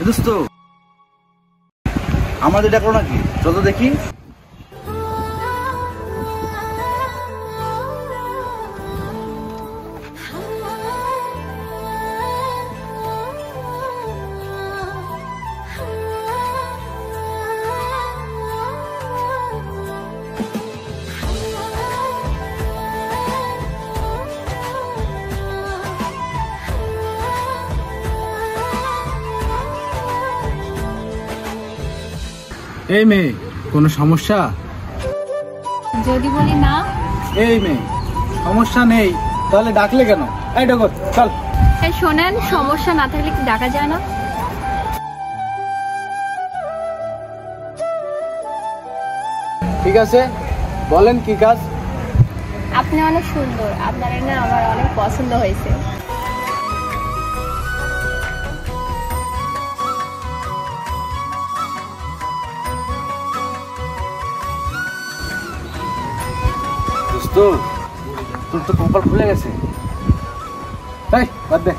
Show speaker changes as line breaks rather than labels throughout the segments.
দোস্ত আমাদের ডাকলো নাকি? চলো দেখি।
এই মেয়ে, কোনো সমস্যা?
যদি বলি না।
এই মেয়ে, সমস্যা নেই তাহলে ডাকলে কেন? এই ডাকো, চল।
এই শোনেন, সমস্যা না থাকলে কি ডাকা যায় না?
ঠিক আছে, বলেন কি কাজ?
আপনি অনেক সুন্দর, আপনার না আমার অনেক পছন্দ হয়েছে।
দোস্ত তোর তো কপাল খুলে গেছে।
এই বাদ দে।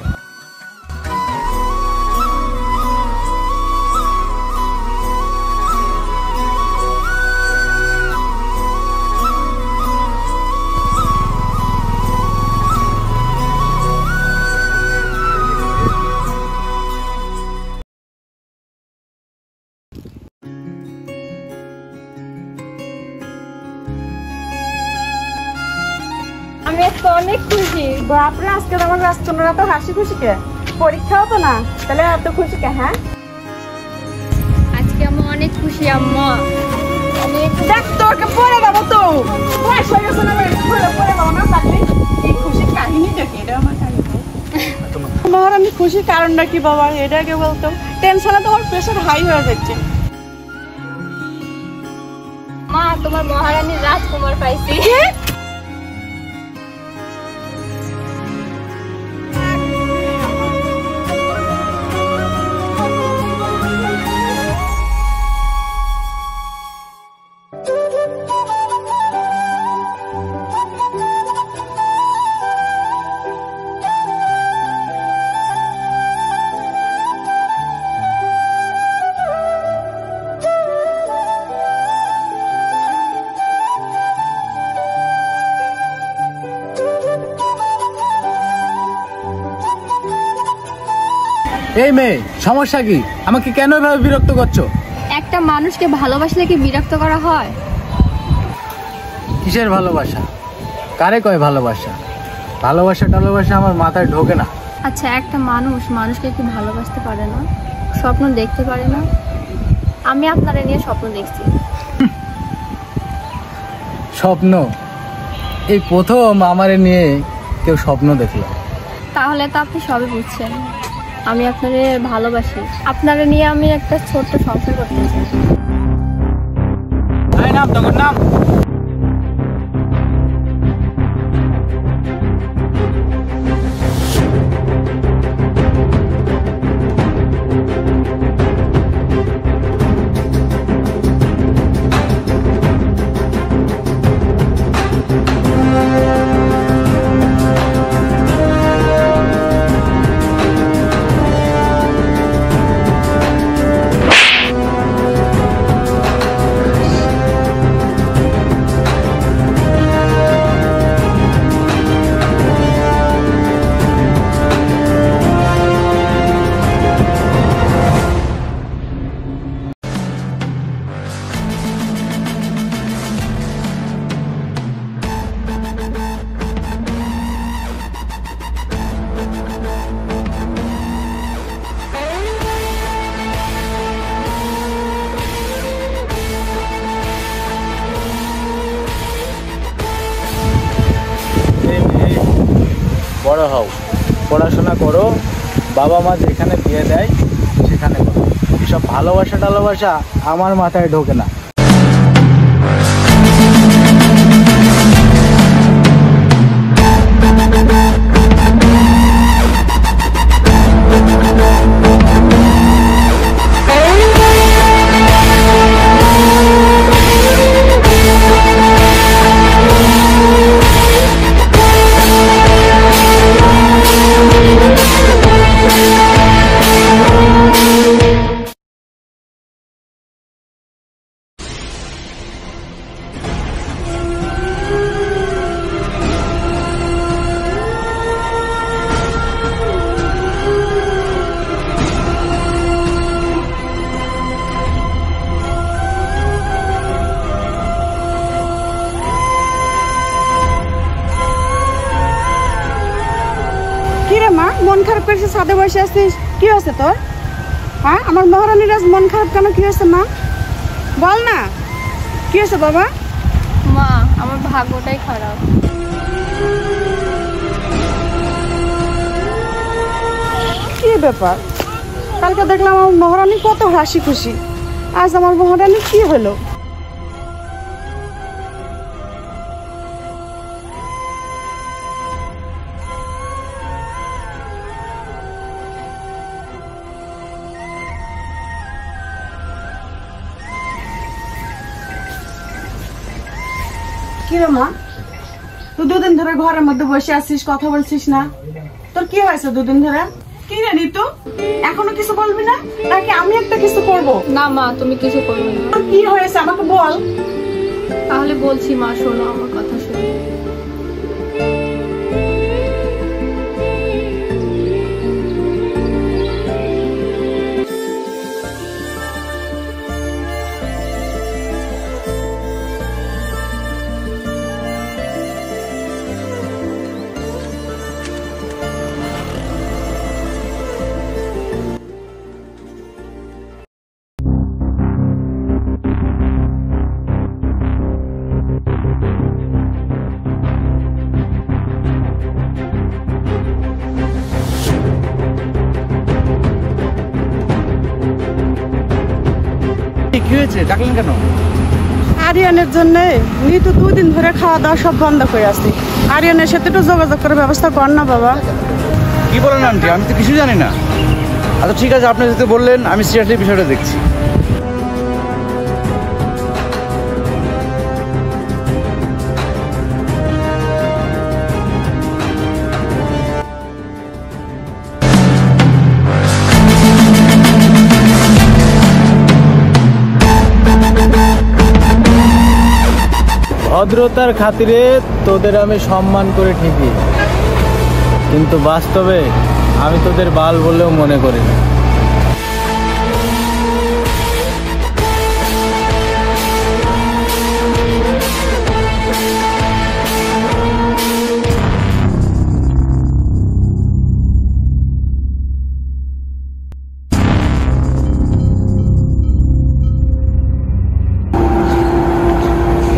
আমি আজকে অনেক খুশি।
বাপরে, আজকে আমার রাজকন্যারা তো হাসি খুশি কে? পরীক্ষাও তো না, তাহলে এত খুশি কে? হ্যাঁ,
আজকে আমি অনেক খুশি আম্মা।
দেখ তোকে পরে দেবো তো, বয়স হয়ে গেছে না, পরে দেবো না। চাকরি কি খুশির কাহিনীটা কি? এটা আমার কাহিনী। মহারানী খুশির কারণটা কি বাবা? এটা আগে বলতো। টেনশনে তোমার প্রেশার হাই হয়ে যাচ্ছে।
মা, তোমার মহারানীর রাজকুমার পাইছি।
এই মেয়ে, সমস্যা কি? আমাকে কেন এভাবে বিরক্ত করছো?
একটা মানুষকে ভালোবাসলে কি বিরক্ত করা হয়?
কিসের ভালোবাসা? কারে কয় ভালোবাসা? ভালোবাসা আমার মাথায় ঢোকে না।
আচ্ছা, একটা মানুষকে কি ভালোবাসতে পারে না? স্বপ্ন দেখতে পারে না? আমি আপনারা নিয়ে স্বপ্ন দেখছি।
স্বপ্ন? এই প্রথম আমারে নিয়ে কেউ স্বপ্ন দেখলো।
তাহলে তো আপনি সবই বুঝছেন। আমি আপনারে ভালোবাসি, আপনারা নিয়ে আমি একটা ছোট্ট সংসার করতে চাই।
নাম, তোর নাম? বড় হও, পড়াশোনা করো, বাবা মা যেখানে বিয়ে দেয় সেখানে করো। এসব ভালোবাসা আমার মাথায় ঢোকে না।
মন খারাপ করেছিস, ছাদে বসে আছিস, কি হয়েছে তোর? হ্যাঁ, আমার মহারানীর আজ মন খারাপ কেন? কি হয়েছে মা? বল না, কি হয়েছে বাবা?
মা, আমার ভাগ্যটাই খারাপ।
কি ব্যাপার? কালকে দেখলাম আমার মহারানী কত হাসি খুশি, আজ আমার মহারানী কি হলো? কি রে মা, তুই দুদিন ধরে ঘরের মধ্যে বসে আছিস, কথা বলছিস না? তোর কি হয়েছে দুদিন ধরে? কি রে ঋতু, এখনো কিছু বলবি না নাকি আমি একটা কিছু করব?
না মা, তুমি কিছু করবে না।
তোর কি হয়েছে আমাকে বল।
তাহলে বলছি মা, শোনো আমার কথা শোনো।
কি হয়েছে, ডাকলেন কেন?
আরিয়ানের জন্য ঋতু দুদিন ধরে খাওয়া দাওয়া সব বন্ধ করে আছে। আরিয়ানের সাথে একটু যোগাযোগ করার ব্যবস্থা কর না বাবা।
কি বলেন আন্টি, আমি তো কিছু জানি না। আচ্ছা ঠিক আছে, আপনি যেতে বললেন, আমি সিরিয়াসলি বিষয়টা দেখছি।
ভদ্রতার খাতিরে তোদের আমি সম্মান করে ঠিকই, কিন্তু বাস্তবে আমি তোদের বাল বলেও মনে করি না।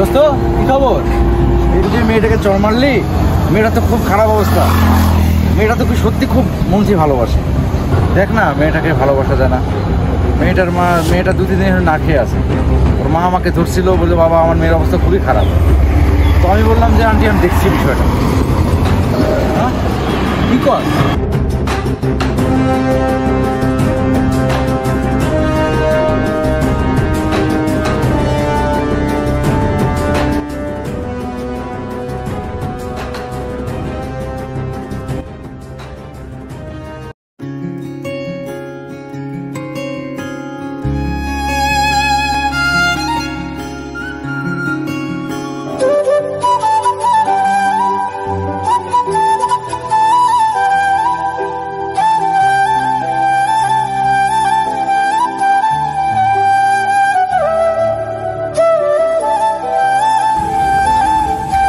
দোস্ত, কি খবর? এই যে মেয়েটাকে চড় মারলি, মেয়েটা তো খুব খারাপ অবস্থা। মেয়েটা তো সত্যি খুব মন দিয়ে ভালোবাসে। দেখ না, মেয়েটাকে ভালোবাসা যায় না। মেয়েটা 2-3 দিন না খেয়ে আছে। ওর মা আমাকে ধরছিল, বলে বাবা আমার মেয়ের অবস্থা খুবই খারাপ। তো আমি বললাম যে আন্টি আমি দেখছি বিষয়টা। হ্যাঁ, কি কর?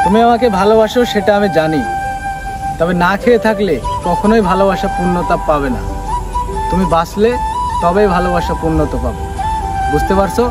তুমি আমাকে ভালোবাসো সেটা আমি জানি, তবে না খেয়ে থাকলে কখনোই ভালোবাসা পূর্ণতা পাবে না। তুমি বাঁচলে তবেই ভালোবাসা পূর্ণতা পাবে, বুঝতে পারছো?